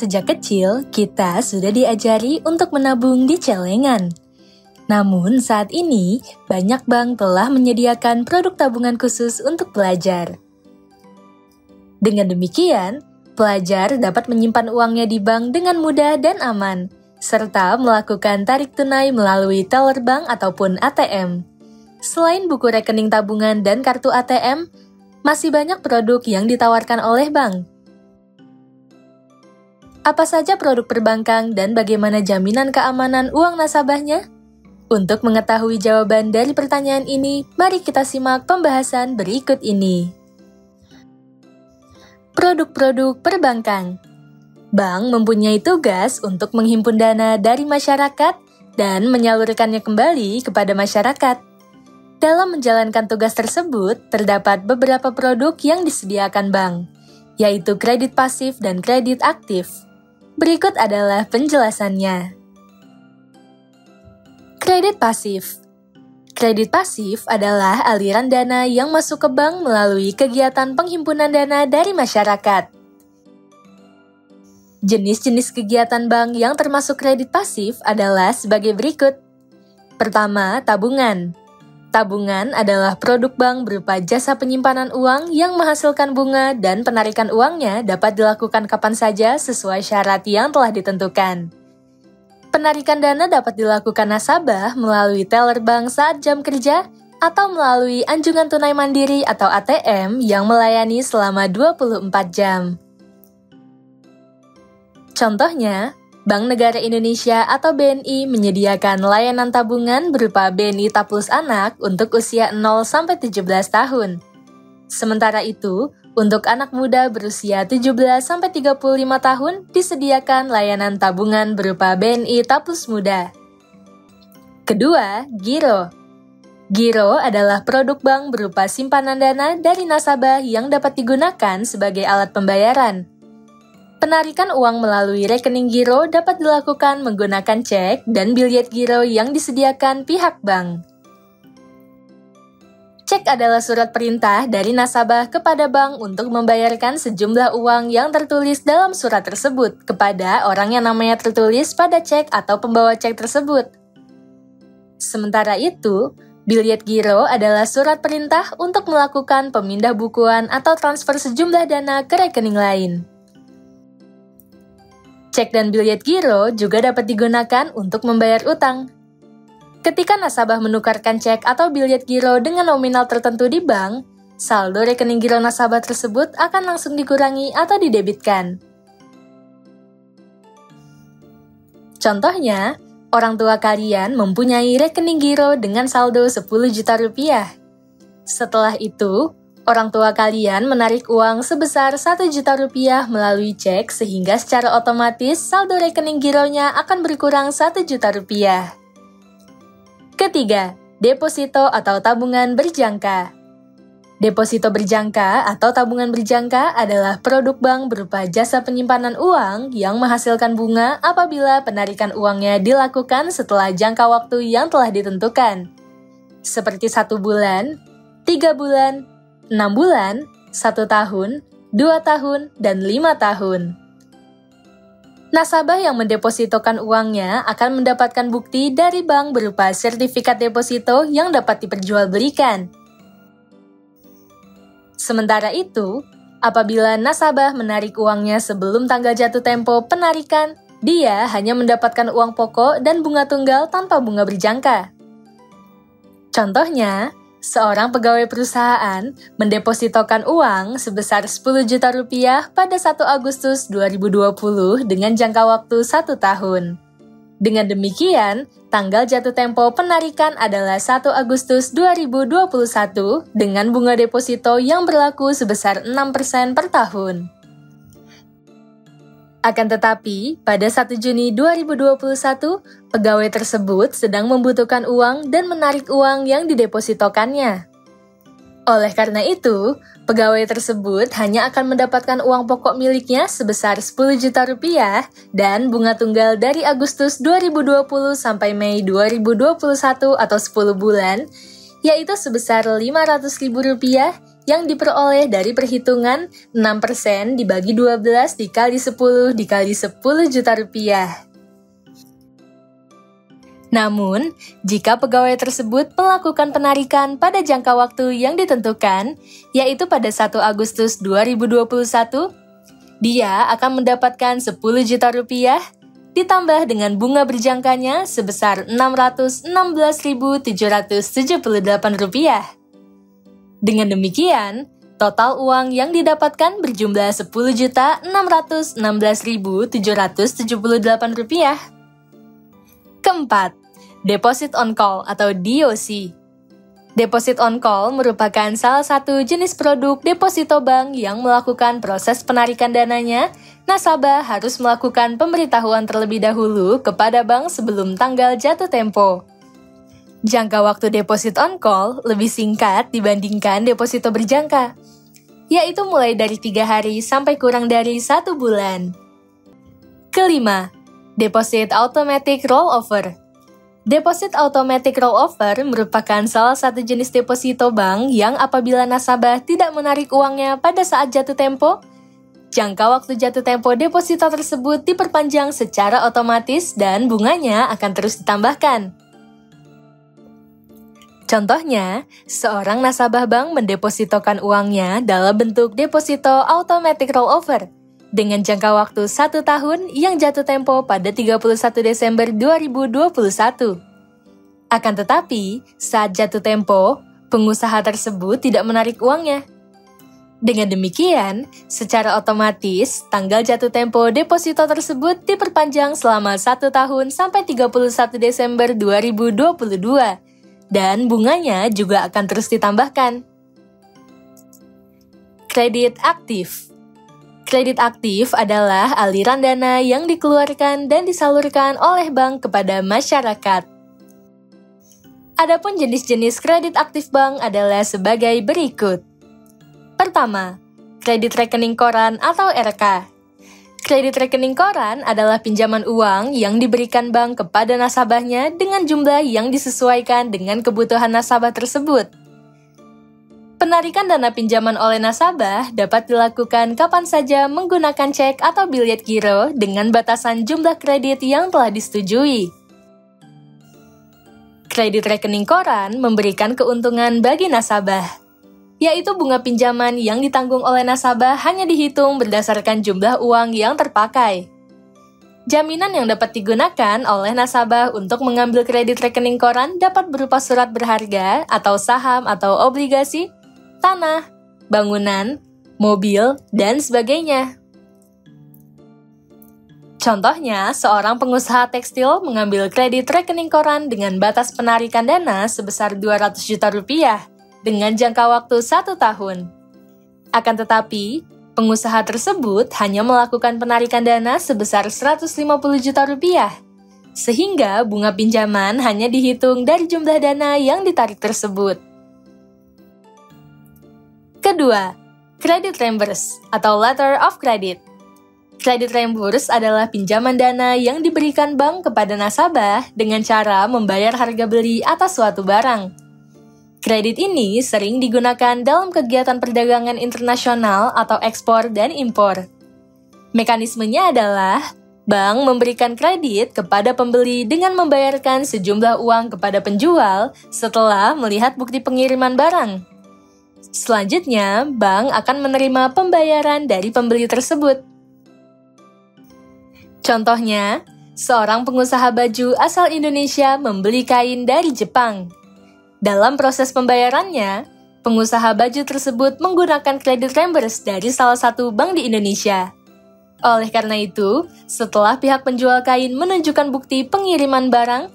Sejak kecil, kita sudah diajari untuk menabung di celengan. Namun saat ini, banyak bank telah menyediakan produk tabungan khusus untuk pelajar. Dengan demikian, pelajar dapat menyimpan uangnya di bank dengan mudah dan aman, serta melakukan tarik tunai melalui teller bank ataupun ATM. Selain buku rekening tabungan dan kartu ATM, masih banyak produk yang ditawarkan oleh bank. Apa saja produk perbankan dan bagaimana jaminan keamanan uang nasabahnya? Untuk mengetahui jawaban dari pertanyaan ini, mari kita simak pembahasan berikut ini. Produk-produk perbankan. Bank mempunyai tugas untuk menghimpun dana dari masyarakat dan menyalurkannya kembali kepada masyarakat. Dalam menjalankan tugas tersebut, terdapat beberapa produk yang disediakan bank, yaitu kredit pasif dan kredit aktif. Berikut adalah penjelasannya. Kredit pasif. Kredit pasif adalah aliran dana yang masuk ke bank melalui kegiatan penghimpunan dana dari masyarakat. Jenis-jenis kegiatan bank yang termasuk kredit pasif adalah sebagai berikut. Pertama, tabungan. Tabungan adalah produk bank berupa jasa penyimpanan uang yang menghasilkan bunga dan penarikan uangnya dapat dilakukan kapan saja sesuai syarat yang telah ditentukan. Penarikan dana dapat dilakukan nasabah melalui teller bank saat jam kerja atau melalui anjungan tunai mandiri atau ATM yang melayani selama 24 jam. Contohnya, Bank Negara Indonesia atau BNI menyediakan layanan tabungan berupa BNI Taplus Anak untuk usia 0-17 tahun. Sementara itu, untuk anak muda berusia 17-35 tahun disediakan layanan tabungan berupa BNI Taplus Muda. Kedua, giro. Giro adalah produk bank berupa simpanan dana dari nasabah yang dapat digunakan sebagai alat pembayaran. Penarikan uang melalui rekening giro dapat dilakukan menggunakan cek dan biljet giro yang disediakan pihak bank. Cek adalah surat perintah dari nasabah kepada bank untuk membayarkan sejumlah uang yang tertulis dalam surat tersebut kepada orang yang namanya tertulis pada cek atau pembawa cek tersebut. Sementara itu, biljet giro adalah surat perintah untuk melakukan pemindah bukuan atau transfer sejumlah dana ke rekening lain. Cek dan biljet giro juga dapat digunakan untuk membayar utang. Ketika nasabah menukarkan cek atau biljet giro dengan nominal tertentu di bank, saldo rekening giro nasabah tersebut akan langsung dikurangi atau didebitkan. Contohnya, orang tua kalian mempunyai rekening giro dengan saldo 10 juta rupiah. Setelah itu, orang tua kalian menarik uang sebesar 1 juta rupiah melalui cek sehingga secara otomatis saldo rekening gironya akan berkurang 1 juta rupiah. Ketiga, deposito atau tabungan berjangka. Deposito berjangka atau tabungan berjangka adalah produk bank berupa jasa penyimpanan uang yang menghasilkan bunga apabila penarikan uangnya dilakukan setelah jangka waktu yang telah ditentukan, seperti 1 bulan, 3 bulan, 6 bulan, 1 tahun, 2 tahun, dan 5 tahun. Nasabah yang mendepositokan uangnya akan mendapatkan bukti dari bank berupa sertifikat deposito yang dapat diperjualbelikan. Sementara itu, apabila nasabah menarik uangnya sebelum tanggal jatuh tempo penarikan, dia hanya mendapatkan uang pokok dan bunga tunggal tanpa bunga berjangka. Contohnya, seorang pegawai perusahaan mendepositokan uang sebesar 10 juta rupiah pada 1 Agustus 2020 dengan jangka waktu 1 tahun. Dengan demikian, tanggal jatuh tempo penarikan adalah 1 Agustus 2021 dengan bunga deposito yang berlaku sebesar 6% per tahun. Akan tetapi, pada 1 Juni 2021, pegawai tersebut sedang membutuhkan uang dan menarik uang yang didepositokannya. Oleh karena itu, pegawai tersebut hanya akan mendapatkan uang pokok miliknya sebesar 10 juta rupiah dan bunga tunggal dari Agustus 2020 sampai Mei 2021 atau 10 bulan, yaitu sebesar Rp500.000 yang diperoleh dari perhitungan 6% dibagi 12 dikali 10 dikali 10 juta rupiah. Namun, jika pegawai tersebut melakukan penarikan pada jangka waktu yang ditentukan, yaitu pada 1 Agustus 2021, dia akan mendapatkan 10 juta rupiah ditambah dengan bunga berjangkanya sebesar Rp616.778. Dengan demikian, total uang yang didapatkan berjumlah Rp10.616.778. Keempat, Deposit on Call atau DOC. Deposit on Call merupakan salah satu jenis produk deposito bank yang melakukan proses penarikan dananya. Nasabah harus melakukan pemberitahuan terlebih dahulu kepada bank sebelum tanggal jatuh tempo. Jangka waktu deposit on call lebih singkat dibandingkan deposito berjangka, yaitu mulai dari 3 hari sampai kurang dari 1 bulan. Kelima, Deposit Automatic Rollover. Deposit Automatic Rollover merupakan salah satu jenis deposito bank yang apabila nasabah tidak menarik uangnya pada saat jatuh tempo, jangka waktu jatuh tempo deposito tersebut diperpanjang secara otomatis dan bunganya akan terus ditambahkan. Contohnya, seorang nasabah bank mendepositokan uangnya dalam bentuk deposito automatic rollover dengan jangka waktu 1 tahun yang jatuh tempo pada 31 Desember 2021. Akan tetapi, saat jatuh tempo, pengusaha tersebut tidak menarik uangnya. Dengan demikian, secara otomatis, tanggal jatuh tempo deposito tersebut diperpanjang selama 1 tahun sampai 31 Desember 2022, dan bunganya juga akan terus ditambahkan. Kredit aktif. Kredit aktif adalah aliran dana yang dikeluarkan dan disalurkan oleh bank kepada masyarakat. Adapun jenis-jenis kredit aktif bank adalah sebagai berikut. Pertama, kredit rekening koran atau RK. Kredit rekening koran adalah pinjaman uang yang diberikan bank kepada nasabahnya dengan jumlah yang disesuaikan dengan kebutuhan nasabah tersebut. Penarikan dana pinjaman oleh nasabah dapat dilakukan kapan saja menggunakan cek atau biljet giro dengan batasan jumlah kredit yang telah disetujui. Kredit rekening koran memberikan keuntungan bagi nasabah, yaitu bunga pinjaman yang ditanggung oleh nasabah hanya dihitung berdasarkan jumlah uang yang terpakai. Jaminan yang dapat digunakan oleh nasabah untuk mengambil kredit rekening koran dapat berupa surat berharga atau saham atau obligasi, tanah, bangunan, mobil, dan sebagainya. Contohnya, seorang pengusaha tekstil mengambil kredit rekening koran dengan batas penarikan dana sebesar 200 juta rupiah dengan jangka waktu 1 tahun. Akan tetapi, pengusaha tersebut hanya melakukan penarikan dana sebesar 150 juta rupiah, sehingga bunga pinjaman hanya dihitung dari jumlah dana yang ditarik tersebut. Kedua, kredit reimburse atau letter of credit. Kredit reimburse adalah pinjaman dana yang diberikan bank kepada nasabah dengan cara membayar harga beli atas suatu barang. Kredit ini sering digunakan dalam kegiatan perdagangan internasional atau ekspor dan impor. Mekanismenya adalah bank memberikan kredit kepada pembeli dengan membayarkan sejumlah uang kepada penjual setelah melihat bukti pengiriman barang. Selanjutnya, bank akan menerima pembayaran dari pembeli tersebut. Contohnya, seorang pengusaha baju asal Indonesia membeli kain dari Jepang. Dalam proses pembayarannya, pengusaha baju tersebut menggunakan kredit reimburse dari salah satu bank di Indonesia. Oleh karena itu, setelah pihak penjual kain menunjukkan bukti pengiriman barang,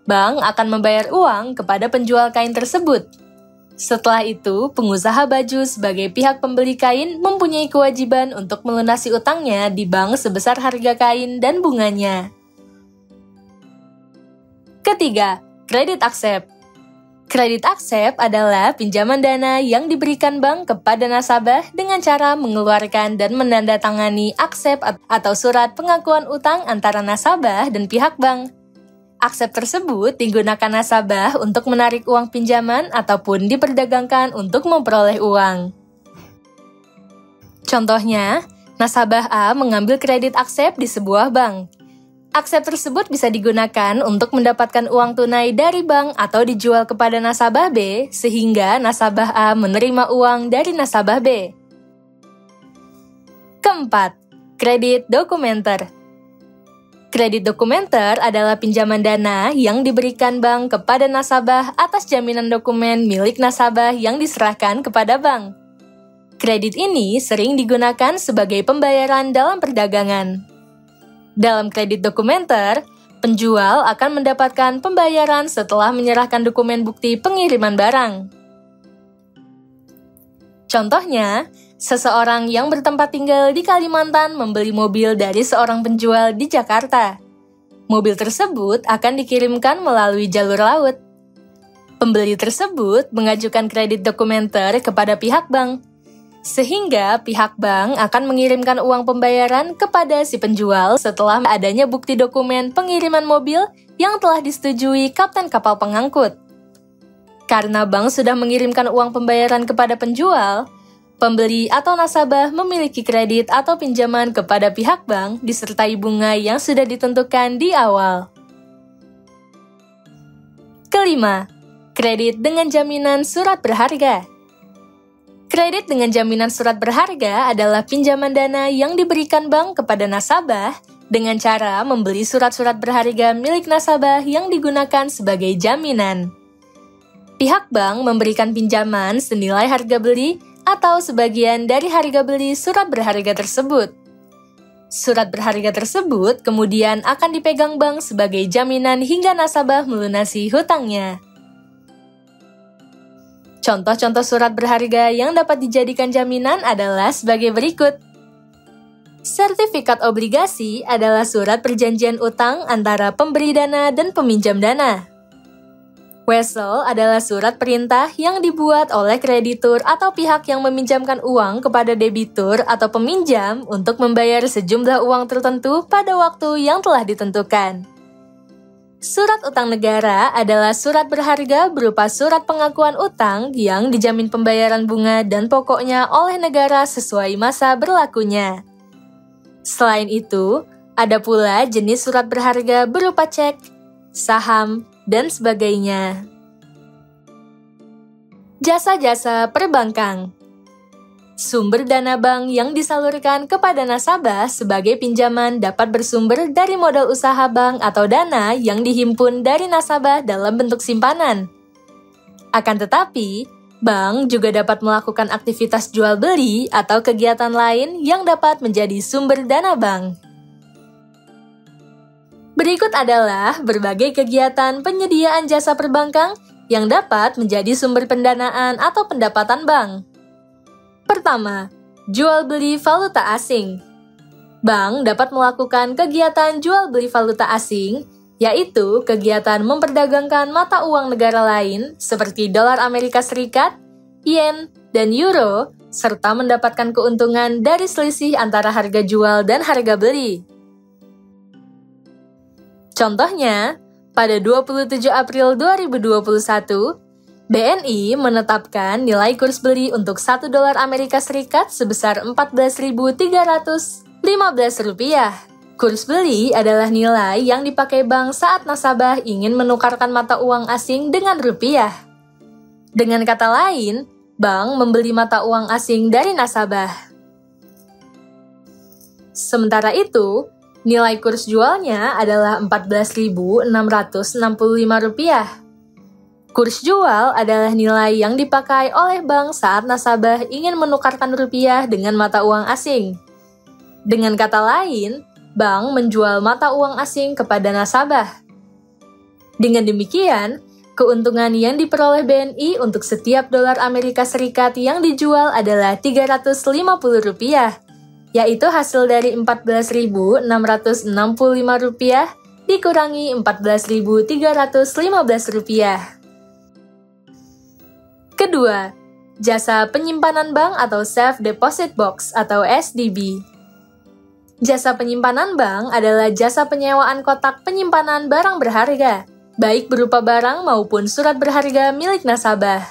bank akan membayar uang kepada penjual kain tersebut. Setelah itu, pengusaha baju sebagai pihak pembeli kain mempunyai kewajiban untuk melunasi utangnya di bank sebesar harga kain dan bunganya. Ketiga, kredit accept. Kredit accept adalah pinjaman dana yang diberikan bank kepada nasabah dengan cara mengeluarkan dan menandatangani accept atau surat pengakuan utang antara nasabah dan pihak bank. Accept tersebut digunakan nasabah untuk menarik uang pinjaman ataupun diperdagangkan untuk memperoleh uang. Contohnya, nasabah A mengambil kredit aksep di sebuah bank. Aksep tersebut bisa digunakan untuk mendapatkan uang tunai dari bank atau dijual kepada nasabah B, sehingga nasabah A menerima uang dari nasabah B. Keempat, kredit dokumenter. Kredit dokumenter adalah pinjaman dana yang diberikan bank kepada nasabah atas jaminan dokumen milik nasabah yang diserahkan kepada bank. Kredit ini sering digunakan sebagai pembayaran dalam perdagangan. Dalam kredit dokumenter, penjual akan mendapatkan pembayaran setelah menyerahkan dokumen bukti pengiriman barang. Contohnya, seseorang yang bertempat tinggal di Kalimantan membeli mobil dari seorang penjual di Jakarta. Mobil tersebut akan dikirimkan melalui jalur laut. Pembeli tersebut mengajukan kredit dokumenter kepada pihak bank, sehingga pihak bank akan mengirimkan uang pembayaran kepada si penjual setelah adanya bukti dokumen pengiriman mobil yang telah disetujui kapten kapal pengangkut. Karena bank sudah mengirimkan uang pembayaran kepada penjual, pembeli atau nasabah memiliki kredit atau pinjaman kepada pihak bank disertai bunga yang sudah ditentukan di awal. Kelima, kredit dengan jaminan surat berharga. Kredit dengan jaminan surat berharga adalah pinjaman dana yang diberikan bank kepada nasabah dengan cara membeli surat-surat berharga milik nasabah yang digunakan sebagai jaminan. Pihak bank memberikan pinjaman senilai harga beli atau sebagian dari harga beli surat berharga tersebut. Surat berharga tersebut kemudian akan dipegang bank sebagai jaminan hingga nasabah melunasi hutangnya. Contoh-contoh surat berharga yang dapat dijadikan jaminan adalah sebagai berikut. Sertifikat obligasi adalah surat perjanjian utang antara pemberi dana dan peminjam dana. Wesel adalah surat perintah yang dibuat oleh kreditur atau pihak yang meminjamkan uang kepada debitur atau peminjam untuk membayar sejumlah uang tertentu pada waktu yang telah ditentukan. Surat utang negara adalah surat berharga berupa surat pengakuan utang yang dijamin pembayaran bunga dan pokoknya oleh negara sesuai masa berlakunya. Selain itu, ada pula jenis surat berharga berupa cek, saham, dan sebagainya. Jasa-jasa perbankan. Sumber dana bank yang disalurkan kepada nasabah sebagai pinjaman dapat bersumber dari modal usaha bank atau dana yang dihimpun dari nasabah dalam bentuk simpanan. Akan tetapi, bank juga dapat melakukan aktivitas jual beli atau kegiatan lain yang dapat menjadi sumber dana bank. Berikut adalah berbagai kegiatan penyediaan jasa perbankan yang dapat menjadi sumber pendanaan atau pendapatan bank. Pertama, jual beli valuta asing. Bank dapat melakukan kegiatan jual beli valuta asing, yaitu kegiatan memperdagangkan mata uang negara lain seperti dolar Amerika Serikat, yen, dan euro, serta mendapatkan keuntungan dari selisih antara harga jual dan harga beli. Contohnya, pada 27 April 2021, BNI menetapkan nilai kurs beli untuk 1 dolar Amerika Serikat sebesar Rp14.315. Kurs beli adalah nilai yang dipakai bank saat nasabah ingin menukarkan mata uang asing dengan rupiah. Dengan kata lain, bank membeli mata uang asing dari nasabah. Sementara itu, nilai kurs jualnya adalah Rp14.665. Kurs jual adalah nilai yang dipakai oleh bank saat nasabah ingin menukarkan rupiah dengan mata uang asing. Dengan kata lain, bank menjual mata uang asing kepada nasabah. Dengan demikian, keuntungan yang diperoleh BNI untuk setiap dolar Amerika Serikat yang dijual adalah Rp350, yaitu hasil dari Rp14.665 dikurangi Rp14.315. Kedua, jasa penyimpanan bank atau Safe Deposit Box atau SDB. Jasa penyimpanan bank adalah jasa penyewaan kotak penyimpanan barang berharga, baik berupa barang maupun surat berharga milik nasabah.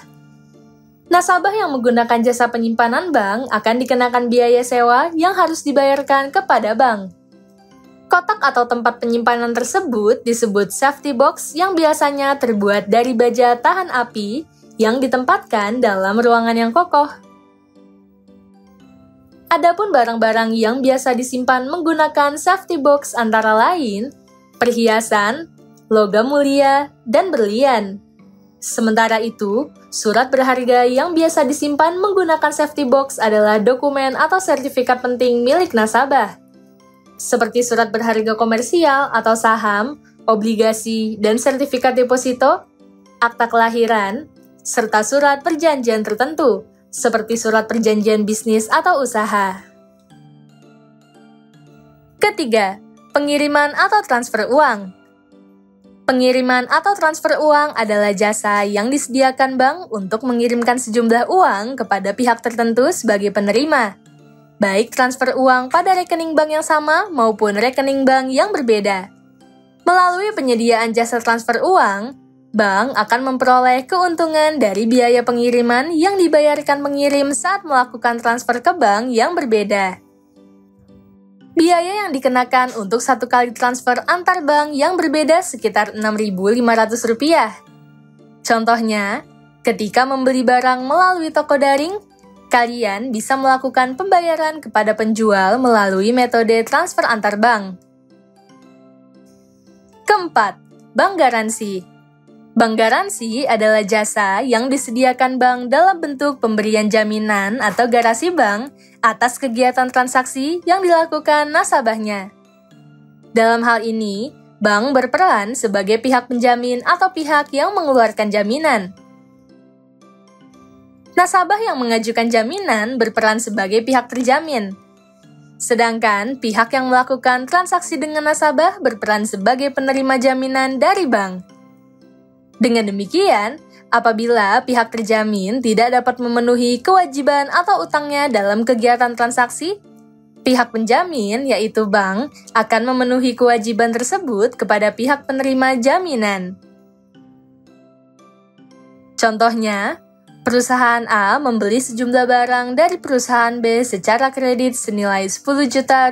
Nasabah yang menggunakan jasa penyimpanan bank akan dikenakan biaya sewa yang harus dibayarkan kepada bank. Kotak atau tempat penyimpanan tersebut disebut safety box yang biasanya terbuat dari baja tahan api yang ditempatkan dalam ruangan yang kokoh. Adapun barang-barang yang biasa disimpan menggunakan safety box antara lain perhiasan, logam mulia, dan berlian. Sementara itu, surat berharga yang biasa disimpan menggunakan safety box adalah dokumen atau sertifikat penting milik nasabah, seperti surat berharga komersial atau saham, obligasi, dan sertifikat deposito, akta kelahiran, serta surat perjanjian tertentu, seperti surat perjanjian bisnis atau usaha. Ketiga, pengiriman atau transfer uang. Pengiriman atau transfer uang adalah jasa yang disediakan bank untuk mengirimkan sejumlah uang kepada pihak tertentu sebagai penerima, baik transfer uang pada rekening bank yang sama maupun rekening bank yang berbeda. Melalui penyediaan jasa transfer uang, bank akan memperoleh keuntungan dari biaya pengiriman yang dibayarkan pengirim saat melakukan transfer ke bank yang berbeda. Biaya yang dikenakan untuk satu kali transfer antar bank yang berbeda sekitar Rp6.500. Contohnya, ketika membeli barang melalui toko daring, kalian bisa melakukan pembayaran kepada penjual melalui metode transfer antar bank. Keempat, bank garansi. Bank garansi adalah jasa yang disediakan bank dalam bentuk pemberian jaminan atau garasi bank atas kegiatan transaksi yang dilakukan nasabahnya. Dalam hal ini, bank berperan sebagai pihak penjamin atau pihak yang mengeluarkan jaminan. Nasabah yang mengajukan jaminan berperan sebagai pihak terjamin. Sedangkan pihak yang melakukan transaksi dengan nasabah berperan sebagai penerima jaminan dari bank. Dengan demikian, apabila pihak terjamin tidak dapat memenuhi kewajiban atau utangnya dalam kegiatan transaksi, pihak penjamin, yaitu bank, akan memenuhi kewajiban tersebut kepada pihak penerima jaminan. Contohnya, perusahaan A membeli sejumlah barang dari perusahaan B secara kredit senilai Rp10 juta.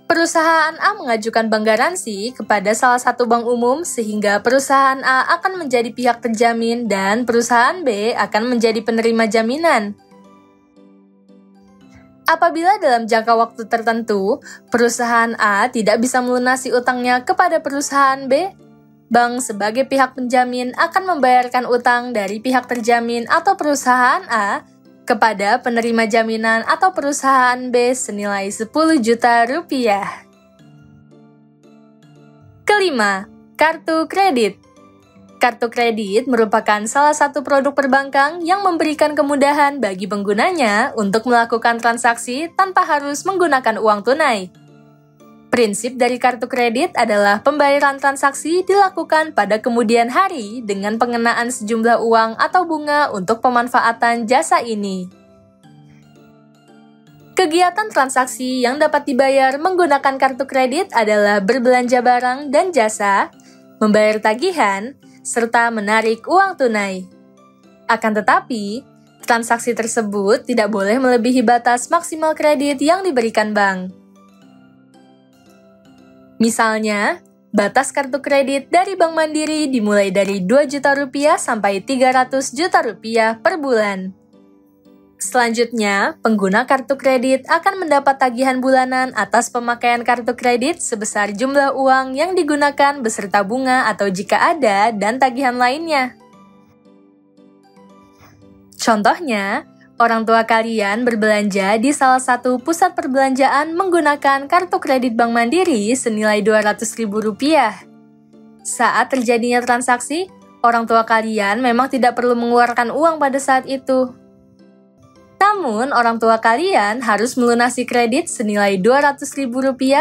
Perusahaan A mengajukan bank garansi kepada salah satu bank umum sehingga perusahaan A akan menjadi pihak terjamin dan perusahaan B akan menjadi penerima jaminan. Apabila dalam jangka waktu tertentu, perusahaan A tidak bisa melunasi utangnya kepada perusahaan B, bank sebagai pihak penjamin akan membayarkan utang dari pihak terjamin atau perusahaan A kepada penerima jaminan atau perusahaan B senilai Rp10 juta. Kelima, kartu kredit. Kartu kredit merupakan salah satu produk perbankan yang memberikan kemudahan bagi penggunanya untuk melakukan transaksi tanpa harus menggunakan uang tunai. Prinsip dari kartu kredit adalah pembayaran transaksi dilakukan pada kemudian hari dengan pengenaan sejumlah uang atau bunga untuk pemanfaatan jasa ini. Kegiatan transaksi yang dapat dibayar menggunakan kartu kredit adalah berbelanja barang dan jasa, membayar tagihan, serta menarik uang tunai. Akan tetapi, transaksi tersebut tidak boleh melebihi batas maksimal kredit yang diberikan bank. Misalnya, batas kartu kredit dari Bank Mandiri dimulai dari Rp2 juta sampai Rp300 juta per bulan. Selanjutnya, pengguna kartu kredit akan mendapat tagihan bulanan atas pemakaian kartu kredit sebesar jumlah uang yang digunakan beserta bunga atau jika ada dan tagihan lainnya. Contohnya, orang tua kalian berbelanja di salah satu pusat perbelanjaan menggunakan kartu kredit Bank Mandiri senilai Rp200.000. Saat terjadinya transaksi, orang tua kalian memang tidak perlu mengeluarkan uang pada saat itu. Namun, orang tua kalian harus melunasi kredit senilai Rp200.000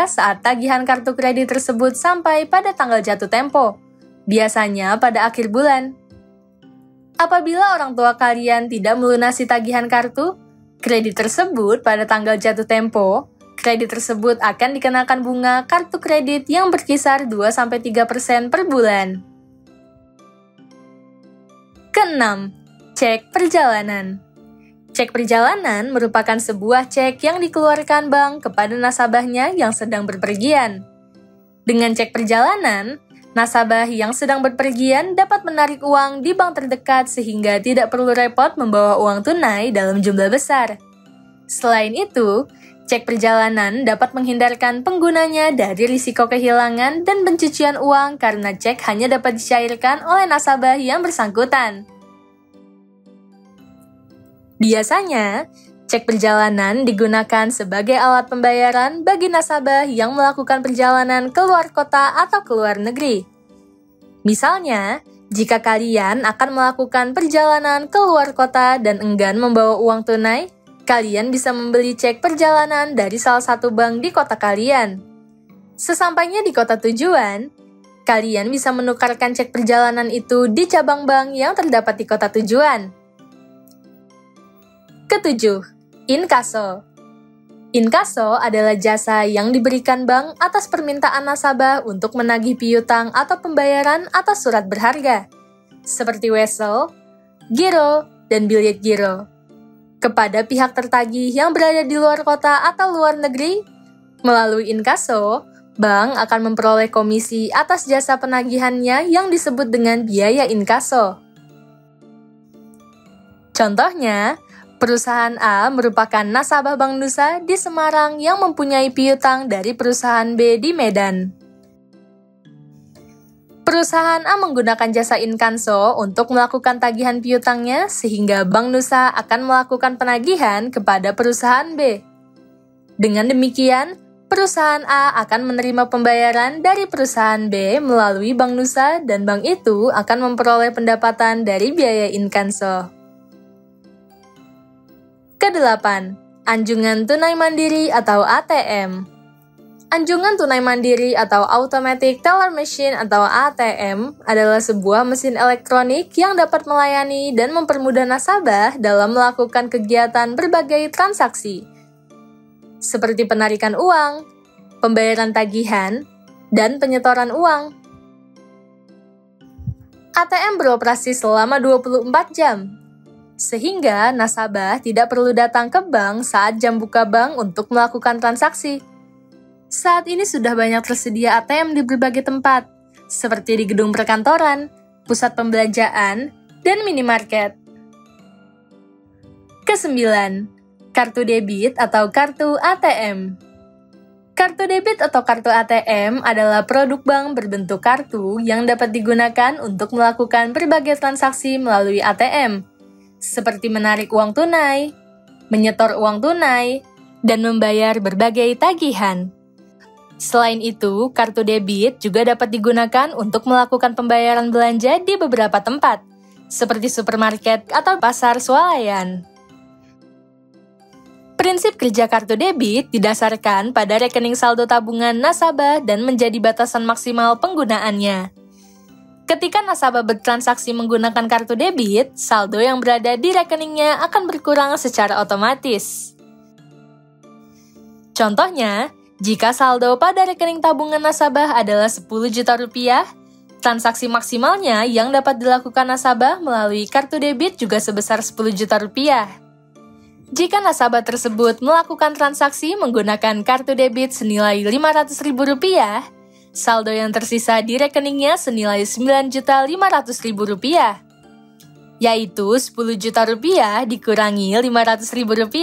saat tagihan kartu kredit tersebut sampai pada tanggal jatuh tempo, biasanya pada akhir bulan. Apabila orang tua kalian tidak melunasi tagihan kartu kredit tersebut pada tanggal jatuh tempo, kredit tersebut akan dikenakan bunga kartu kredit yang berkisar 2-3% per bulan. Keenam, Cek perjalanan. Cek perjalanan merupakan sebuah cek yang dikeluarkan bank kepada nasabahnya yang sedang berpergian. Dengan cek perjalanan, nasabah yang sedang berpergian dapat menarik uang di bank terdekat sehingga tidak perlu repot membawa uang tunai dalam jumlah besar. Selain itu, cek perjalanan dapat menghindarkan penggunanya dari risiko kehilangan dan pencucian uang karena cek hanya dapat dicairkan oleh nasabah yang bersangkutan. Biasanya, cek perjalanan digunakan sebagai alat pembayaran bagi nasabah yang melakukan perjalanan ke luar kota atau ke luar negeri. Misalnya, jika kalian akan melakukan perjalanan ke luar kota dan enggan membawa uang tunai, kalian bisa membeli cek perjalanan dari salah satu bank di kota kalian. Sesampainya di kota tujuan, kalian bisa menukarkan cek perjalanan itu di cabang bank yang terdapat di kota tujuan. Ketujuh, inkaso. Inkaso adalah jasa yang diberikan bank atas permintaan nasabah untuk menagih piutang atau pembayaran atas surat berharga, seperti wesel, giro, dan bilet giro, kepada pihak tertagih yang berada di luar kota atau luar negeri. Melalui inkaso, bank akan memperoleh komisi atas jasa penagihannya yang disebut dengan biaya inkaso. Contohnya, perusahaan A merupakan nasabah Bank Nusa di Semarang yang mempunyai piutang dari perusahaan B di Medan. Perusahaan A menggunakan jasa inkaso untuk melakukan tagihan piutangnya sehingga Bank Nusa akan melakukan penagihan kepada perusahaan B. Dengan demikian, perusahaan A akan menerima pembayaran dari perusahaan B melalui Bank Nusa dan bank itu akan memperoleh pendapatan dari biaya inkaso. Kedelapan, anjungan tunai mandiri atau ATM. Anjungan tunai mandiri atau Automatic Teller Machine atau ATM adalah sebuah mesin elektronik yang dapat melayani dan mempermudah nasabah dalam melakukan kegiatan berbagai transaksi, seperti penarikan uang, pembayaran tagihan, dan penyetoran uang. ATM beroperasi selama 24 jam. Sehingga nasabah tidak perlu datang ke bank saat jam buka bank untuk melakukan transaksi. Saat ini sudah banyak tersedia ATM di berbagai tempat, seperti di gedung perkantoran, pusat pembelanjaan, dan minimarket. Kesembilan, kartu debit atau kartu ATM. Kartu debit atau kartu ATM adalah produk bank berbentuk kartu yang dapat digunakan untuk melakukan berbagai transaksi melalui ATM, seperti menarik uang tunai, menyetor uang tunai, dan membayar berbagai tagihan. Selain itu, kartu debit juga dapat digunakan untuk melakukan pembayaran belanja di beberapa tempat, seperti supermarket atau pasar swalayan. Prinsip kerja kartu debit didasarkan pada rekening saldo tabungan nasabah dan menjadi batasan maksimal penggunaannya. Ketika nasabah bertransaksi menggunakan kartu debit, saldo yang berada di rekeningnya akan berkurang secara otomatis. Contohnya, jika saldo pada rekening tabungan nasabah adalah 10 juta rupiah, transaksi maksimalnya yang dapat dilakukan nasabah melalui kartu debit juga sebesar 10 juta rupiah. Jika nasabah tersebut melakukan transaksi menggunakan kartu debit senilai Rp500.000, saldo yang tersisa di rekeningnya senilai Rp9.500.000, yaitu Rp10 juta dikurangi Rp500.000.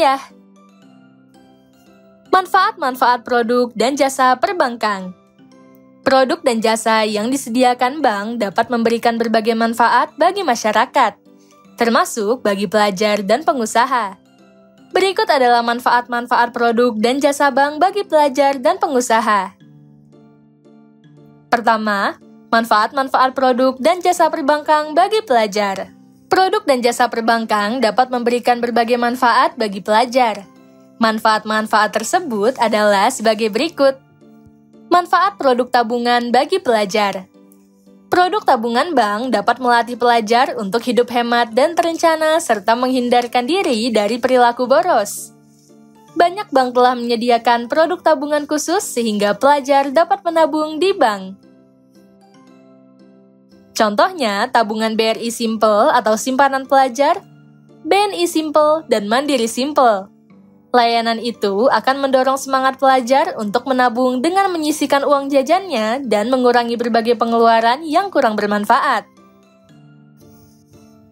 Manfaat-manfaat produk dan jasa perbankan. Produk dan jasa yang disediakan bank dapat memberikan berbagai manfaat bagi masyarakat, termasuk bagi pelajar dan pengusaha. Berikut adalah manfaat-manfaat produk dan jasa bank bagi pelajar dan pengusaha. Pertama, manfaat-manfaat produk dan jasa perbankan bagi pelajar. Produk dan jasa perbankan dapat memberikan berbagai manfaat bagi pelajar. Manfaat-manfaat tersebut adalah sebagai berikut. Manfaat produk tabungan bagi pelajar. Produk tabungan bank dapat melatih pelajar untuk hidup hemat dan terencana serta menghindarkan diri dari perilaku boros. Banyak bank telah menyediakan produk tabungan khusus sehingga pelajar dapat menabung di bank. Contohnya, tabungan BRI Simple atau simpanan pelajar, BNI Simple, dan Mandiri Simple. Layanan itu akan mendorong semangat pelajar untuk menabung dengan menyisihkan uang jajannya dan mengurangi berbagai pengeluaran yang kurang bermanfaat.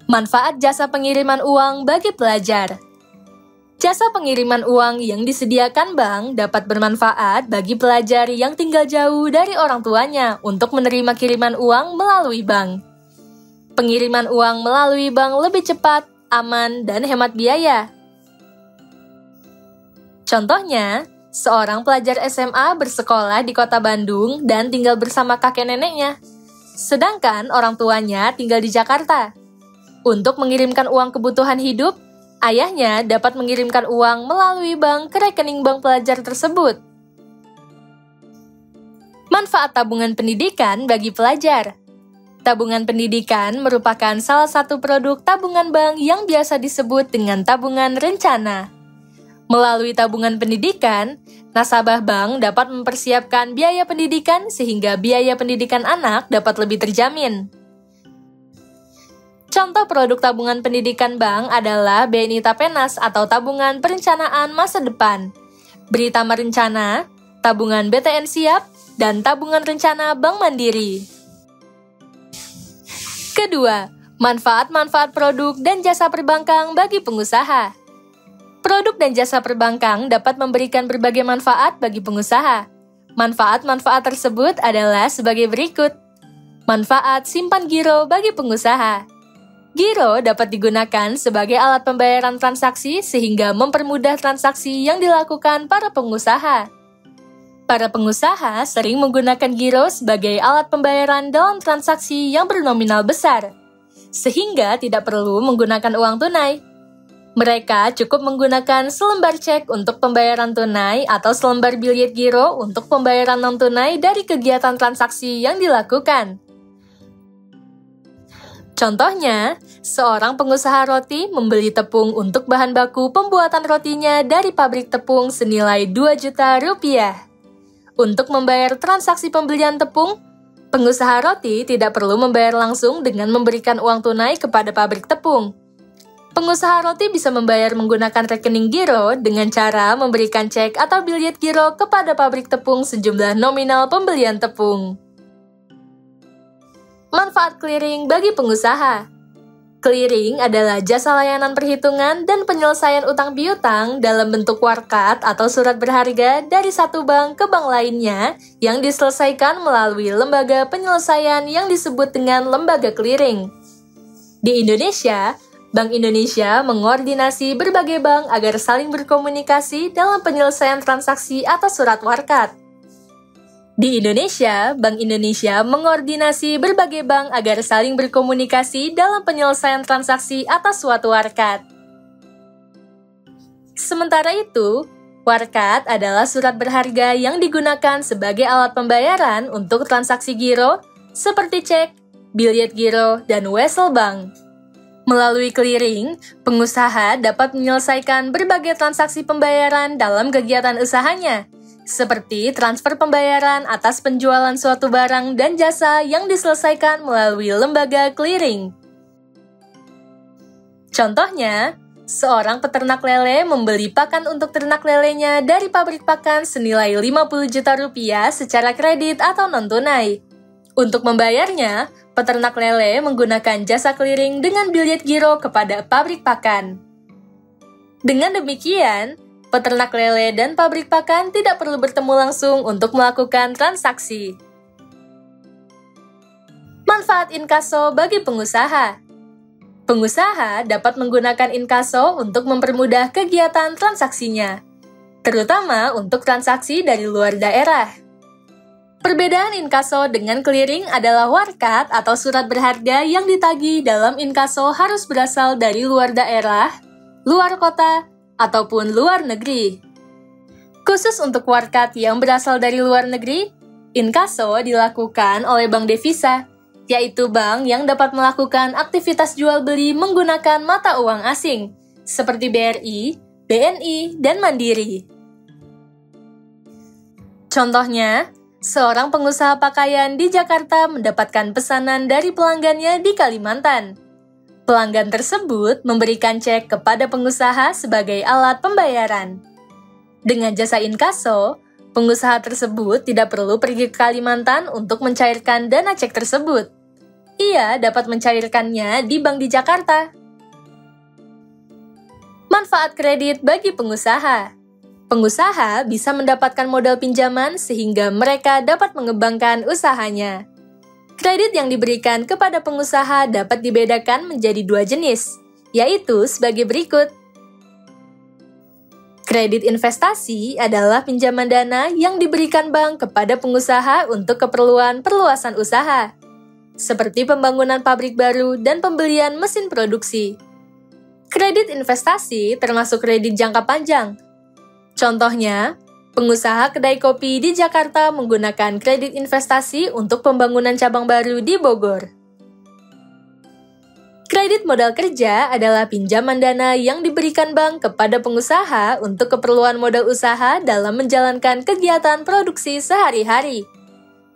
Manfaat jasa pengiriman uang bagi pelajar. Jasa pengiriman uang yang disediakan bank dapat bermanfaat bagi pelajar yang tinggal jauh dari orang tuanya untuk menerima kiriman uang melalui bank. Pengiriman uang melalui bank lebih cepat, aman, dan hemat biaya. Contohnya, seorang pelajar SMA bersekolah di kota Bandung dan tinggal bersama kakek neneknya, sedangkan orang tuanya tinggal di Jakarta. Untuk mengirimkan uang kebutuhan hidup, ayahnya dapat mengirimkan uang melalui bank ke rekening bank pelajar tersebut. Manfaat tabungan pendidikan bagi pelajar. Tabungan pendidikan merupakan salah satu produk tabungan bank yang biasa disebut dengan tabungan rencana. Melalui tabungan pendidikan, nasabah bank dapat mempersiapkan biaya pendidikan sehingga biaya pendidikan anak dapat lebih terjamin. Contoh produk tabungan pendidikan bank adalah BNI Tapenas atau Tabungan Perencanaan Masa Depan, Britama Rencana, Tabungan BTN Siap, dan Tabungan Rencana Bank Mandiri. Kedua, manfaat-manfaat produk dan jasa perbankan bagi pengusaha. Produk dan jasa perbankan dapat memberikan berbagai manfaat bagi pengusaha. Manfaat-manfaat tersebut adalah sebagai berikut. Manfaat simpan giro bagi pengusaha. Giro dapat digunakan sebagai alat pembayaran transaksi sehingga mempermudah transaksi yang dilakukan para pengusaha. Para pengusaha sering menggunakan giro sebagai alat pembayaran dalam transaksi yang bernominal besar, sehingga tidak perlu menggunakan uang tunai. Mereka cukup menggunakan selembar cek untuk pembayaran tunai atau selembar biljet giro untuk pembayaran non-tunai dari kegiatan transaksi yang dilakukan. Contohnya, seorang pengusaha roti membeli tepung untuk bahan baku pembuatan rotinya dari pabrik tepung senilai 2 juta rupiah. Untuk membayar transaksi pembelian tepung, pengusaha roti tidak perlu membayar langsung dengan memberikan uang tunai kepada pabrik tepung. Pengusaha roti bisa membayar menggunakan rekening giro dengan cara memberikan cek atau biljet giro kepada pabrik tepung sejumlah nominal pembelian tepung. Manfaat clearing bagi pengusaha. Clearing adalah jasa layanan perhitungan dan penyelesaian utang piutang dalam bentuk warkat atau surat berharga dari satu bank ke bank lainnya yang diselesaikan melalui lembaga penyelesaian yang disebut dengan lembaga clearing. Di Indonesia, Bank Indonesia mengordinasi berbagai bank agar saling berkomunikasi dalam penyelesaian transaksi atas surat warkat. Di Indonesia, Bank Indonesia mengordinasi berbagai bank agar saling berkomunikasi dalam penyelesaian transaksi atas suatu warkat. Sementara itu, warkat adalah surat berharga yang digunakan sebagai alat pembayaran untuk transaksi giro, seperti cek, biljet giro, dan wesel bank. Melalui clearing, pengusaha dapat menyelesaikan berbagai transaksi pembayaran dalam kegiatan usahanya, seperti transfer pembayaran atas penjualan suatu barang dan jasa yang diselesaikan melalui lembaga clearing. Contohnya, seorang peternak lele membeli pakan untuk ternak lelenya dari pabrik pakan senilai 50 juta rupiah secara kredit atau non-tunai. Untuk membayarnya, peternak lele menggunakan jasa clearing dengan biljet giro kepada pabrik pakan. Dengan demikian, peternak lele dan pabrik pakan tidak perlu bertemu langsung untuk melakukan transaksi. Manfaat inkaso bagi pengusaha. Pengusaha dapat menggunakan inkaso untuk mempermudah kegiatan transaksinya, terutama untuk transaksi dari luar daerah. Perbedaan inkaso dengan clearing adalah warkat atau surat berharga yang ditagih dalam inkaso harus berasal dari luar daerah, luar kota, ataupun luar negeri. Khusus untuk warkat yang berasal dari luar negeri, inkaso dilakukan oleh bank devisa, yaitu bank yang dapat melakukan aktivitas jual-beli menggunakan mata uang asing, seperti BRI, BNI, dan Mandiri. Contohnya, Seorang pengusaha pakaian di Jakarta mendapatkan pesanan dari pelanggannya di Kalimantan. Pelanggan tersebut memberikan cek kepada pengusaha sebagai alat pembayaran. Dengan jasa inkaso, pengusaha tersebut tidak perlu pergi ke Kalimantan untuk mencairkan dana cek tersebut. Ia dapat mencairkannya di bank di Jakarta. Manfaat kredit bagi pengusaha. Pengusaha bisa mendapatkan modal pinjaman sehingga mereka dapat mengembangkan usahanya. Kredit yang diberikan kepada pengusaha dapat dibedakan menjadi dua jenis, yaitu sebagai berikut. Kredit investasi adalah pinjaman dana yang diberikan bank kepada pengusaha untuk keperluan perluasan usaha, seperti pembangunan pabrik baru dan pembelian mesin produksi. Kredit investasi termasuk kredit jangka panjang. Contohnya, pengusaha kedai kopi di Jakarta menggunakan kredit investasi untuk pembangunan cabang baru di Bogor. Kredit modal kerja adalah pinjaman dana yang diberikan bank kepada pengusaha untuk keperluan modal usaha dalam menjalankan kegiatan produksi sehari-hari.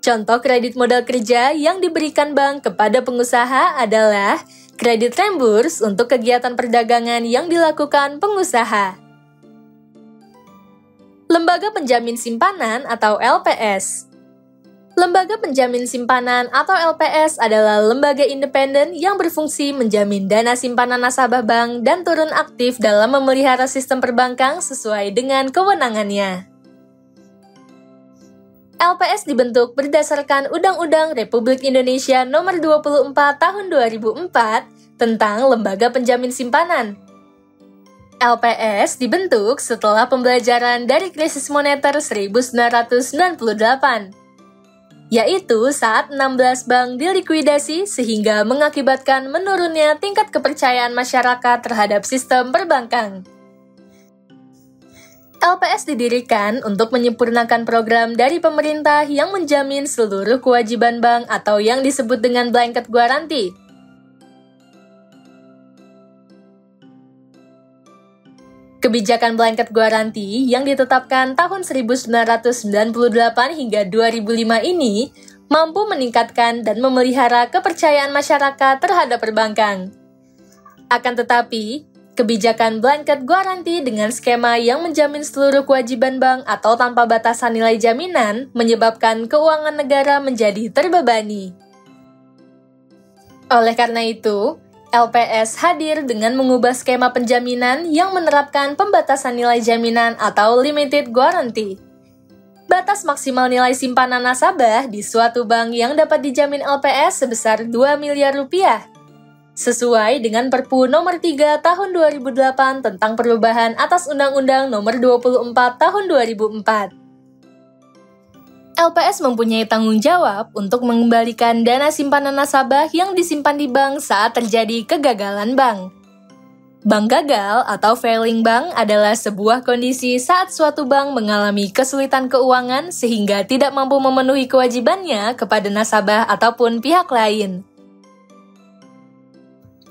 Contoh kredit modal kerja yang diberikan bank kepada pengusaha adalah kredit reimburse untuk kegiatan perdagangan yang dilakukan pengusaha. Lembaga Penjamin Simpanan atau LPS. Lembaga Penjamin Simpanan atau LPS adalah lembaga independen yang berfungsi menjamin dana simpanan nasabah bank dan turun aktif dalam memelihara sistem perbankan sesuai dengan kewenangannya. LPS dibentuk berdasarkan Undang-Undang Republik Indonesia Nomor 24 Tahun 2004 tentang Lembaga Penjamin Simpanan. LPS dibentuk setelah pembelajaran dari krisis moneter 1998, yaitu saat 16 bank dilikuidasi sehingga mengakibatkan menurunnya tingkat kepercayaan masyarakat terhadap sistem perbankan. LPS didirikan untuk menyempurnakan program dari pemerintah yang menjamin seluruh kewajiban bank atau yang disebut dengan blanket guarantee. Kebijakan blanket guarantee yang ditetapkan tahun 1998 hingga 2005 ini mampu meningkatkan dan memelihara kepercayaan masyarakat terhadap perbankan. Akan tetapi, kebijakan blanket guarantee dengan skema yang menjamin seluruh kewajiban bank atau tanpa batasan nilai jaminan menyebabkan keuangan negara menjadi terbebani. Oleh karena itu, LPS hadir dengan mengubah skema penjaminan yang menerapkan pembatasan nilai jaminan atau limited guarantee. Batas maksimal nilai simpanan nasabah di suatu bank yang dapat dijamin LPS sebesar 2 miliar rupiah. Sesuai dengan Perpu Nomor 3 Tahun 2008 tentang perubahan atas Undang-Undang Nomor 24 Tahun 2004. LPS mempunyai tanggung jawab untuk mengembalikan dana simpanan nasabah yang disimpan di bank saat terjadi kegagalan bank. Bank gagal atau failing bank adalah sebuah kondisi saat suatu bank mengalami kesulitan keuangan sehingga tidak mampu memenuhi kewajibannya kepada nasabah ataupun pihak lain.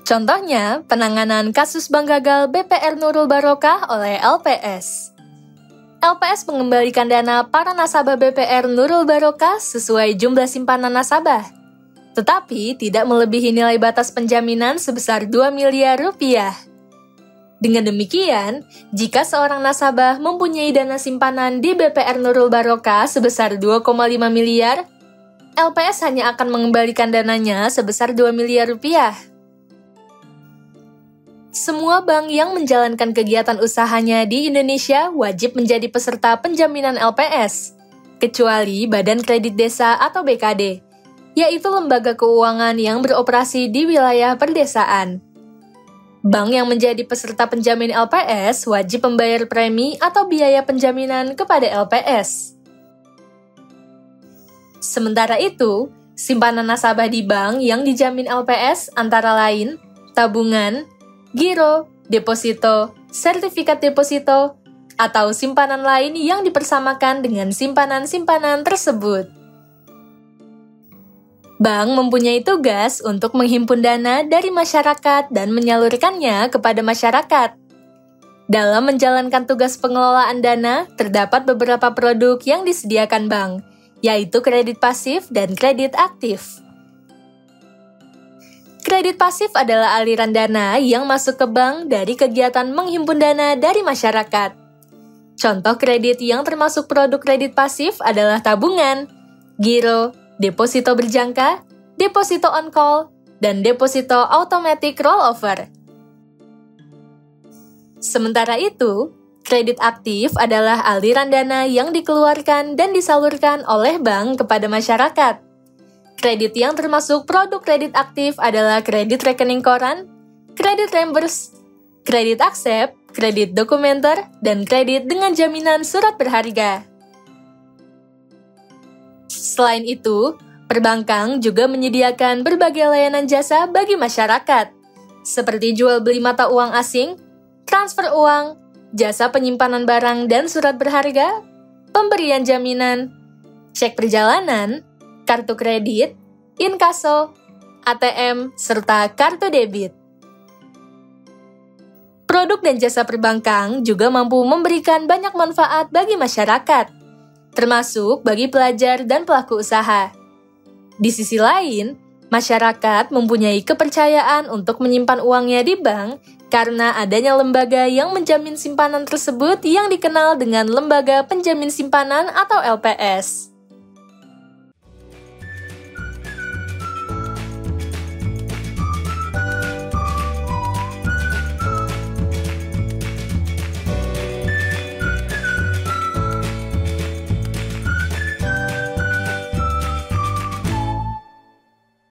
Contohnya, penanganan kasus bank gagal BPR Nurul Barokah oleh LPS. LPS mengembalikan dana para nasabah BPR Nurul Barokah sesuai jumlah simpanan nasabah, tetapi tidak melebihi nilai batas penjaminan sebesar 2 miliar rupiah. Dengan demikian, jika seorang nasabah mempunyai dana simpanan di BPR Nurul Barokah sebesar 2,5 miliar, LPS hanya akan mengembalikan dananya sebesar 2 miliar rupiah. Semua bank yang menjalankan kegiatan usahanya di Indonesia wajib menjadi peserta penjaminan LPS, kecuali Badan Kredit Desa atau BKD, yaitu lembaga keuangan yang beroperasi di wilayah perdesaan. Bank yang menjadi peserta penjamin LPS wajib membayar premi atau biaya penjaminan kepada LPS. Sementara itu, simpanan nasabah di bank yang dijamin LPS antara lain tabungan, giro, deposito, sertifikat deposito, atau simpanan lain yang dipersamakan dengan simpanan-simpanan tersebut. Bank mempunyai tugas untuk menghimpun dana dari masyarakat dan menyalurkannya kepada masyarakat. Dalam menjalankan tugas pengelolaan dana, terdapat beberapa produk yang disediakan bank, yaitu kredit pasif dan kredit aktif. Kredit pasif adalah aliran dana yang masuk ke bank dari kegiatan menghimpun dana dari masyarakat. Contoh kredit yang termasuk produk kredit pasif adalah tabungan, giro, deposito berjangka, deposito on call, dan deposito automatic rollover. Sementara itu, kredit aktif adalah aliran dana yang dikeluarkan dan disalurkan oleh bank kepada masyarakat. Kredit yang termasuk produk kredit aktif adalah kredit rekening koran, kredit reimburse, kredit accept, kredit dokumenter, dan kredit dengan jaminan surat berharga. Selain itu, perbankan juga menyediakan berbagai layanan jasa bagi masyarakat, seperti jual beli mata uang asing, transfer uang, jasa penyimpanan barang dan surat berharga, pemberian jaminan, cek perjalanan, kartu kredit, inkaso, ATM, serta kartu debit. Produk dan jasa perbankan juga mampu memberikan banyak manfaat bagi masyarakat, termasuk bagi pelajar dan pelaku usaha. Di sisi lain, masyarakat mempunyai kepercayaan untuk menyimpan uangnya di bank karena adanya lembaga yang menjamin simpanan tersebut yang dikenal dengan Lembaga Penjamin Simpanan atau LPS.